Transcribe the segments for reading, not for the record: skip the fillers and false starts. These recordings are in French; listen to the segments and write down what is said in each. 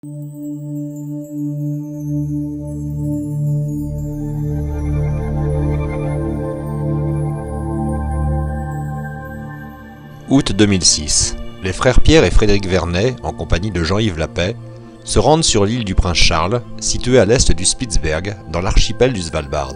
Août 2006. Les frères Pierre et Frédéric Vernet, en compagnie de Jean-Yves Lapet, se rendent sur l'île du Prince-Charles, située à l'est du Spitzberg, dans l'archipel du Svalbard.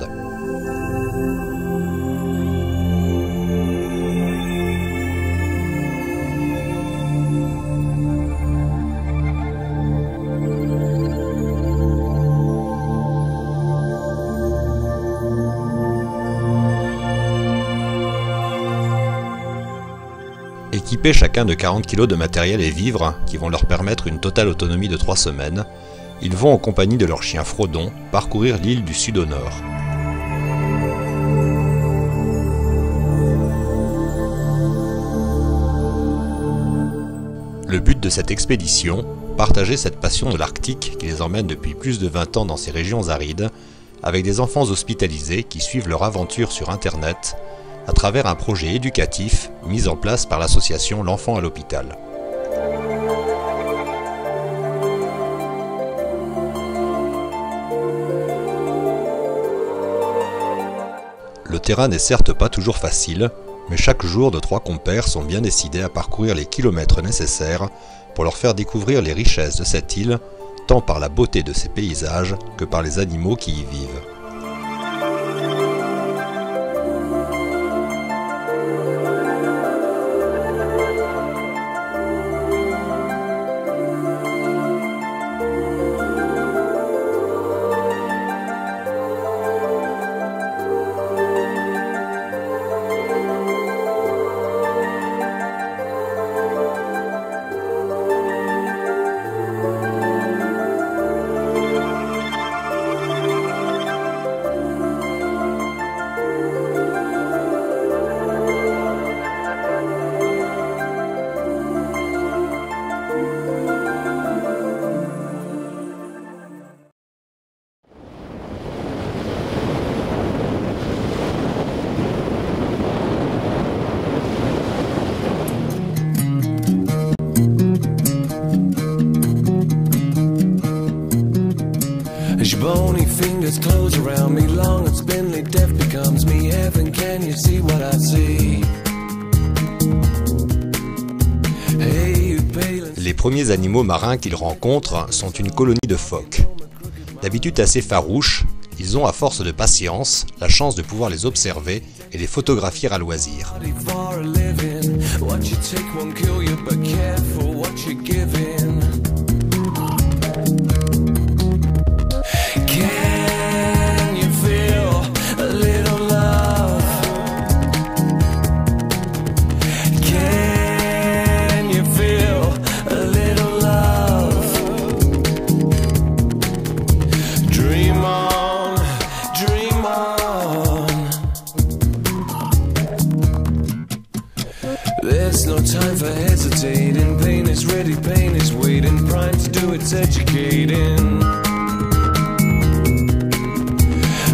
Équipés chacun de 40 kg de matériel et vivres qui vont leur permettre une totale autonomie de 3 semaines, ils vont en compagnie de leur chien Frodon parcourir l'île du sud au nord. Le but de cette expédition, partager cette passion de l'Arctique qui les emmène depuis plus de 20 ans dans ces régions arides, avec des enfants hospitalisés qui suivent leur aventure sur Internet, à travers un projet éducatif mis en place par l'association L'Enfant à l'Hôpital. Le terrain n'est certes pas toujours facile, mais chaque jour de 3 compères sont bien décidés à parcourir les kilomètres nécessaires pour leur faire découvrir les richesses de cette île, tant par la beauté de ses paysages que par les animaux qui y vivent. Bony fingers close around me, long and spindly, death becomes me. Heaven, can you see what I see? Les premiers animaux marins qu'ils rencontrent sont une colonie de phoques. D'habitude assez farouches, ils ont à force de patience la chance de pouvoir les observer et les photographier à loisir. There's no time for hesitating. Pain is ready, pain is waiting. Prime to do its educating.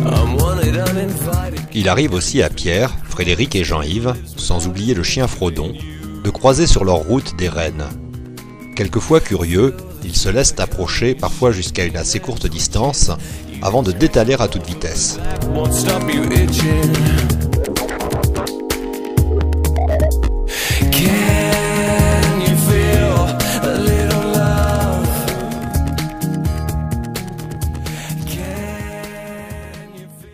I'm wanted, uninvited. Il arrive aussi à Pierre, Frédéric et Jean-Yves, sans oublier le chien Frodon, de croiser sur leur route des rennes. Quelquefois curieux, ils se laissent approcher, parfois jusqu'à une assez courte distance, avant de détaler à toute vitesse. Won't stop you itching. Can you feel a little love? Can you feel...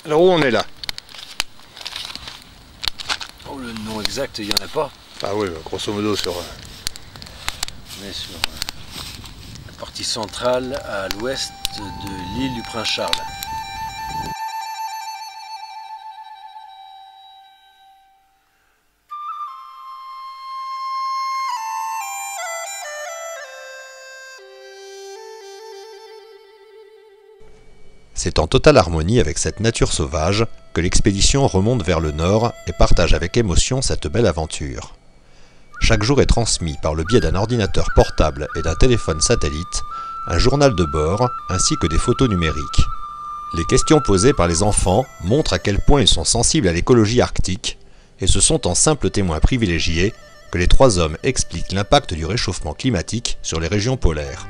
Alors où on est là? Oh, le nom exact, il n'y en a pas. Ah oui, grosso modo sur... On est sur la partie centrale à l'ouest de l'île du Prince-Charles. C'est en totale harmonie avec cette nature sauvage que l'expédition remonte vers le nord et partage avec émotion cette belle aventure. chaque jour est transmis par le biais d'un ordinateur portable et d'un téléphone satellite, un journal de bord ainsi que des photos numériques. Les questions posées par les enfants montrent à quel point ils sont sensibles à l'écologie arctique, et ce sont en simples témoins privilégiés que les trois hommes expliquent l'impact du réchauffement climatique sur les régions polaires.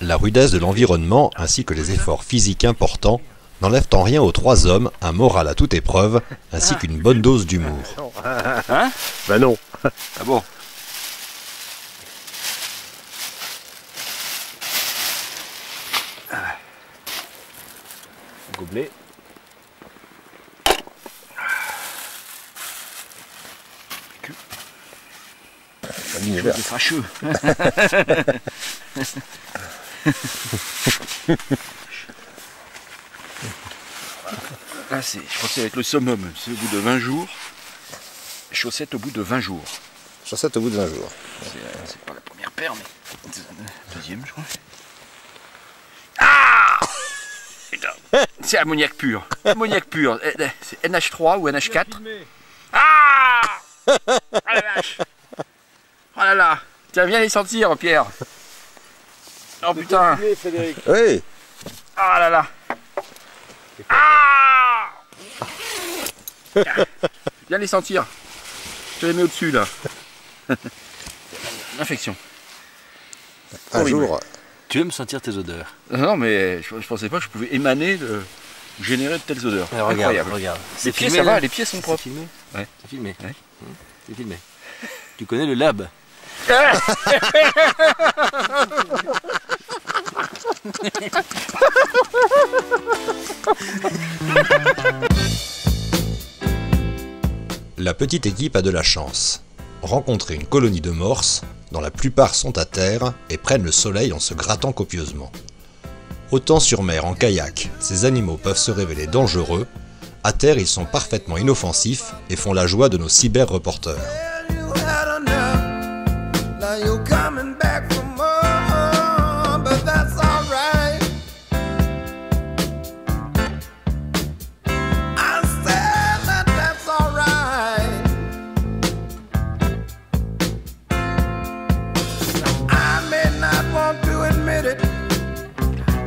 La rudesse de l'environnement ainsi que les efforts physiques importants n'enlèvent en rien aux trois hommes un moral à toute épreuve ainsi qu'une bonne dose d'humour. Hein? Bah non. Ah bon? Gobelet. C'est fâcheux. Là, je crois que ça va être le summum. C'est au bout de 20 jours. Chaussette au bout de 20 jours. Chaussette au bout de 20 jours. C'est pas la première paire, mais deuxième, je crois. Ah putain. C'est ammoniac pur. Ammoniac pur. C'est NH3 ou NH4. Ah oh la vache. Oh là là. Tiens, viens les sentir, Pierre. Oh putain. Oui. Ah là là. Ah viens les sentir. Je te les mets au-dessus là. L'infection. Un jour. Tu veux me sentir tes odeurs? Non mais je pensais pas que je pouvais émaner de générer de telles odeurs. Alors, incroyable. Regarde. Les pieds ça va, les pieds sont propres. C'est filmé? Ouais. C'est filmé. Ouais. C'est filmé. Tu connais le lab? La petite équipe a de la chance. Rencontrer une colonie de morses, dont la plupart sont à terre et prennent le soleil en se grattant copieusement. Autant sur mer en kayak, ces animaux peuvent se révéler dangereux, à terre ils sont parfaitement inoffensifs et font la joie de nos cyber-reporters.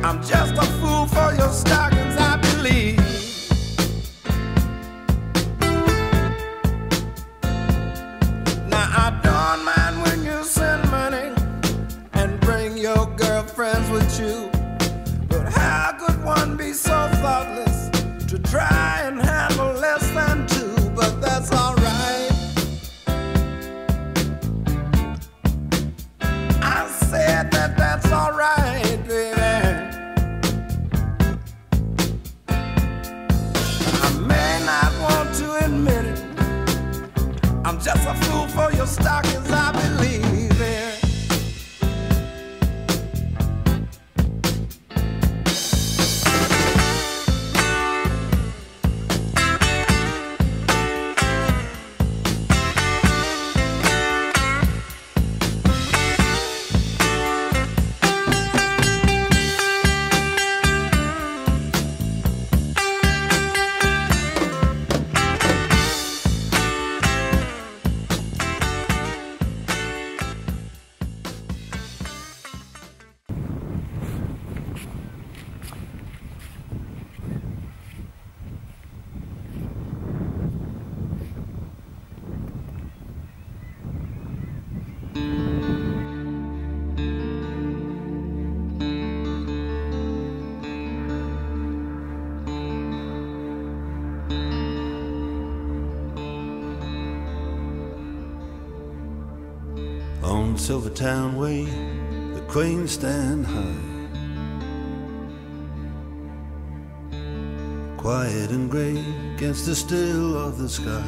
I'm just a fool for your stockings, I believe. Now I don't mind when you send money and bring your girlfriends with you, but how could one be so thoughtless to try and handle less than two? But that's alright. I said that that's alright, baby. I'm just a fool for your stockings, I believe it. On Silvertown Way, the cranes stand high, quiet and grey against the still of the sky.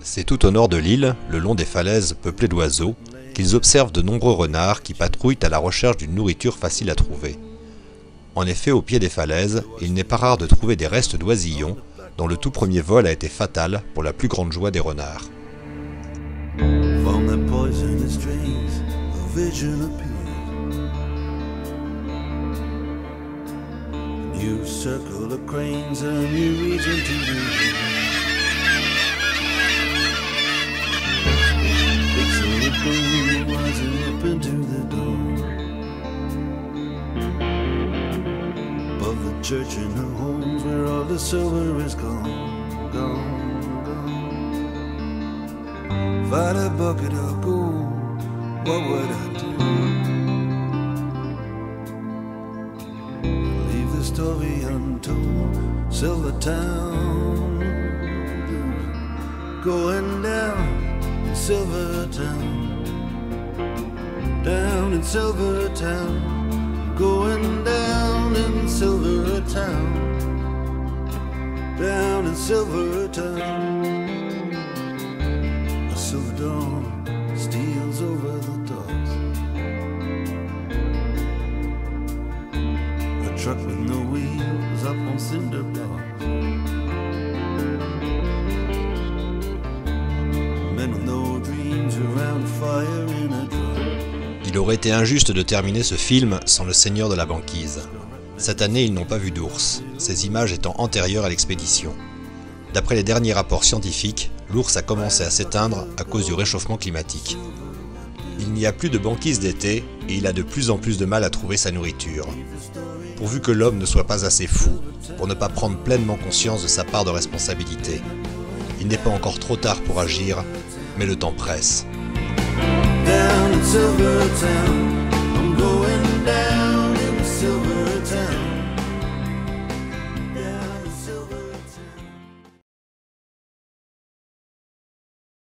C'est tout au nord de l'île, le long des falaises peuplées d'oiseaux, qu'ils observent de nombreux renards qui patrouillent à la recherche d'une nourriture facile à trouver. En effet, au pied des falaises, il n'est pas rare de trouver des restes d'oisillons, dont le tout premier vol a été fatal pour la plus grande joie des renards. From the poisonous dreams, a vision appeared. A new circle of cranes, a new reason to live. Fixing the boom, rising up into the dawn. Above the church and the homes where all the silver is gone, gone. If I had a bucket of gold, what would I do? Leave the story untold. Silvertown, going down in Silvertown, down in Silvertown, going down in Silvertown, down in Silvertown. Silver dawn steals over the docks. A truck with no wheels up on cinder blocks. Men with no dreams around fire in a drum. Il aurait été injuste de terminer ce film sans le seigneur de la banquise. Cette année, ils n'ont pas vu d'ours, ces images étant antérieures à l'expédition. D'après les derniers rapports scientifiques, l'ours a commencé à s'éteindre à cause du réchauffement climatique. Il n'y a plus de banquise d'été et il a de plus en plus de mal à trouver sa nourriture. Pourvu que l'homme ne soit pas assez fou pour ne pas prendre pleinement conscience de sa part de responsabilité. Il n'est pas encore trop tard pour agir, mais le temps presse. Down in Silvertown, I'm going down.